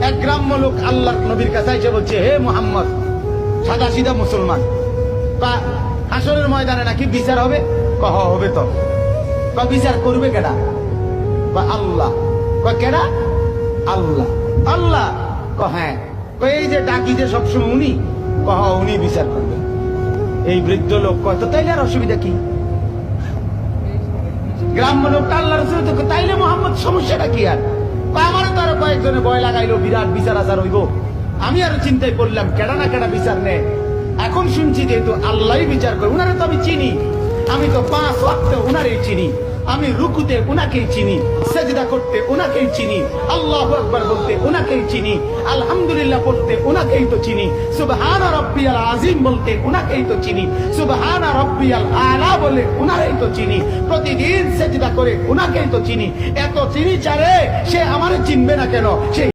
এক গ্রাম্য লোক আল্লাহর নবীর কাছে এসে বলছে, হে মুহাম্মদ, সাদা সিধা মুসলমান, হাসরের ময়দানে নাকি বিচার হবে? হবে তো। বিচার করবে কেডা? আল্লাহ। কেডা? আল্লাহ। আল্লাহ? হ্যাঁ। এই যে ডাকি যে সবসময় উনি, উনি বিচার করবেন। এই বৃদ্ধ লোক কয়, তো তাইলে আর অসুবিধা কি? গ্রাম্য লোকটা আল্লাহ রসুল, তাইলে মোহাম্মদ সমস্যাটা কি? আর আমারও তো আরো কয়েকজনে ভয় লাগাইলো, বিরাট বিচার আচার হইব। আমি আরো চিন্তায় করলাম, কেডা না কেডা বিচার নেয়। এখন শুনছি যেহেতু আল্লাহ বিচার করে, উনারে তো আমি চিনি। আমি তো 5 ওয়াক্ত উনারেই চিনি। আমি রুকুতে উনাকেই চিনি, সেজদা করতে উনাকেই চিনি, আল্লাহু আকবার বলতে উনাকেই চিনি, আলহামদুলিল্লাহ পড়তে উনাকেই তো চিনি, সুবহানা রাব্বিয়াল আযীম বলতে উনাকেই তো চিনি, সুবহানা রাব্বিয়াল আলা বলে উনারই তো চিনি, প্রতিদিন সেজদা করে উনাকেই তো চিনি। এত চিনি চারে, সে আমারে চিনবে না কেন? সে